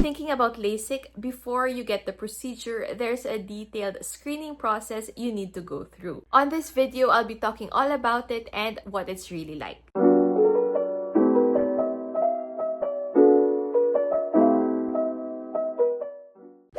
thinking about LASIK, before you get the procedure, there's a detailed screening process you need to go through. On this video, I'll be talking all about it and what it's really like.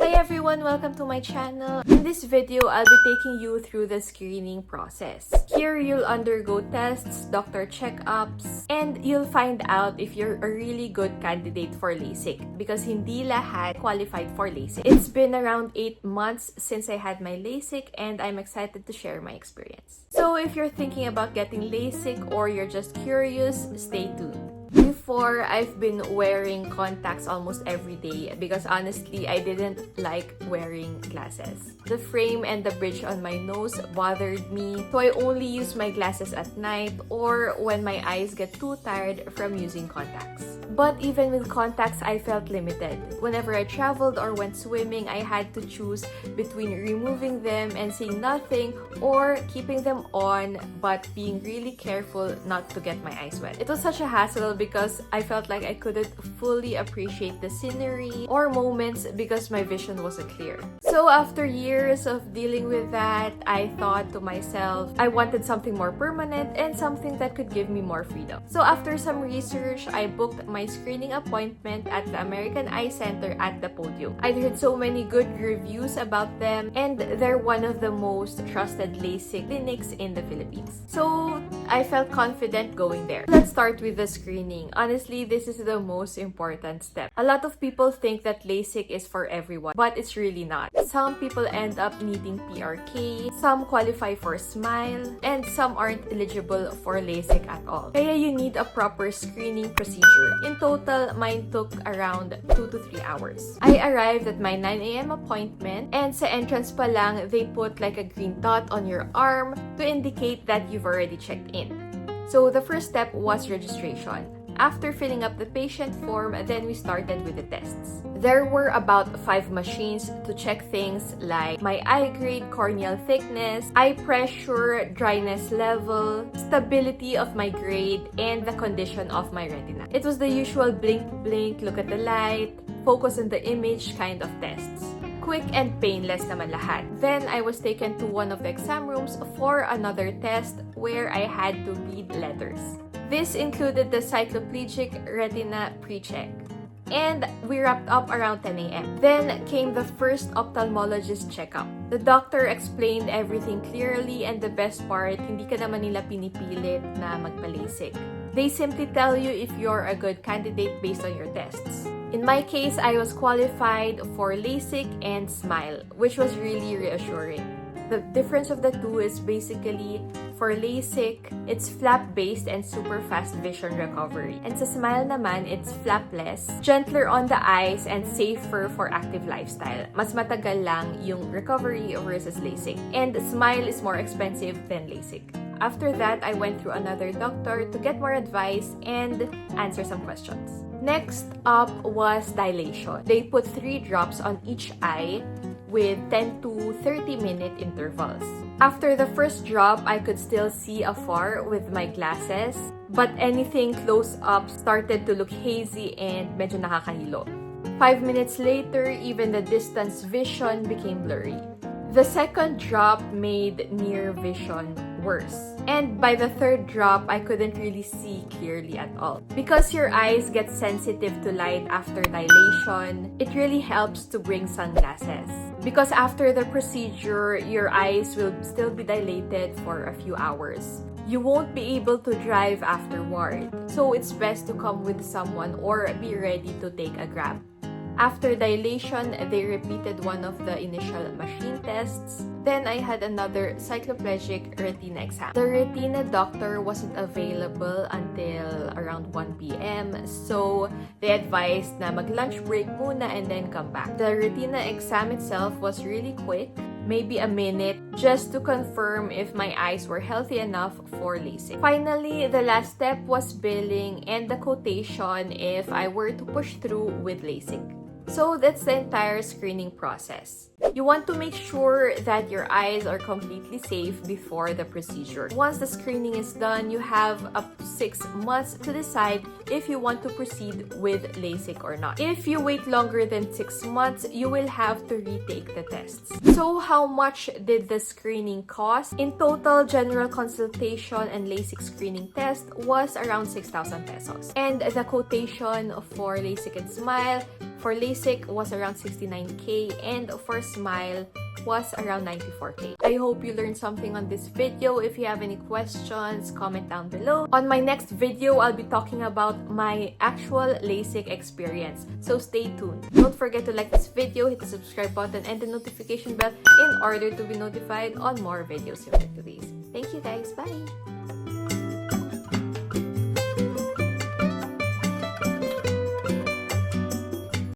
Hi everyone! Welcome to my channel. In this video, I'll be taking you through the screening process. Here, you'll undergo tests, doctor checkups, and you'll find out if you're a really good candidate for LASIK because hindi lahat qualified for LASIK. It's been around 8 months since I had my LASIK and I'm excited to share my experience. So if you're thinking about getting LASIK or you're just curious, stay tuned. Before, I've been wearing contacts almost every day because honestly, I didn't like wearing glasses. The frame and the bridge on my nose bothered me, so I only use my glasses at night or when my eyes get too tired from using contacts. But even with contacts, I felt limited. Whenever I traveled or went swimming, I had to choose between removing them and seeing nothing or keeping them on but being really careful not to get my eyes wet. It was such a hassle because I felt like I couldn't fully appreciate the scenery or moments because my vision wasn't clear. So after years of dealing with that, I thought to myself, I wanted something more permanent and something that could give me more freedom. So after some research, I booked my screening appointment at the American Eye Center at the Podium. I'd heard so many good reviews about them and they're one of the most trusted LASIK clinics in the Philippines. So I felt confident going there. Let's start with the screening. Honestly, this is the most important step. A lot of people think that LASIK is for everyone, but it's really not. Some people end up needing PRK, some qualify for SMILE, and some aren't eligible for LASIK at all. Kaya you need a proper screening procedure. In total, mine took around 2 to 3 hours. I arrived at my 9 a.m. appointment and sa entrance pa lang, they put like a green dot on your arm to indicate that you've already checked in. So the first step was registration. After filling up the patient form, then we started with the tests. There were about 5 machines to check things like my eye grade, corneal thickness, eye pressure, dryness level, stability of my grade, and the condition of my retina. It was the usual blink, look at the light, focus on the image kind of tests. Quick and painless naman lahat. Then I was taken to one of the exam rooms for another test where I had to read letters. This included the cycloplegic retina pre-check. And we wrapped up around 10 a.m. Then came the first ophthalmologist checkup. The doctor explained everything clearly and the best part, hindi ka naman nila pinipilit na magpa-LASIK. They simply tell you if you're a good candidate based on your tests. In my case, I was qualified for LASIK and SMILE, which was really reassuring. The difference of the two is basically, for LASIK, it's flap-based and super fast vision recovery. And sa SMILE naman, it's flapless, gentler on the eyes, and safer for active lifestyle. Mas matagal lang yung recovery versus LASIK. And SMILE is more expensive than LASIK. After that, I went through another doctor to get more advice and answer some questions. Next up was dilation. They put 3 drops on each eye with 10 to 30-minute intervals. After the first drop, I could still see afar with my glasses, but anything close up started to look hazy and medyo nakakahilo. 5 minutes later, even the distance vision became blurry. The second drop made near vision worse. And by the third drop, I couldn't really see clearly at all. Because your eyes get sensitive to light after dilation, it really helps to bring sunglasses. Because after the procedure, your eyes will still be dilated for a few hours. You won't be able to drive afterward. So it's best to come with someone or be ready to take a grab. After dilation, they repeated one of the initial machine tests. Then I had another cycloplegic retina exam. The retina doctor wasn't available until around 1 p.m. So they advised na mag-lunch break muna and then come back. The retina exam itself was really quick, maybe a minute, just to confirm if my eyes were healthy enough for LASIK. Finally, the last step was billing and the quotation if I were to push through with LASIK. So that's the entire screening process. You want to make sure that your eyes are completely safe before the procedure. Once the screening is done, you have up to 6 months to decide if you want to proceed with LASIK or not. If you wait longer than 6 months, you will have to retake the tests. So how much did the screening cost? In total, general consultation and LASIK screening test was around 6,000 pesos. And the quotation for LASIK and Smile for LASIK was around 69K and for Smile was around 94K. I hope you learned something on this video. If you have any questions, comment down below. On my next video, I'll be talking about my actual LASIK experience. So stay tuned. Don't forget to like this video, hit the subscribe button and the notification bell in order to be notified on more videos similar to these. Thank you guys. Bye!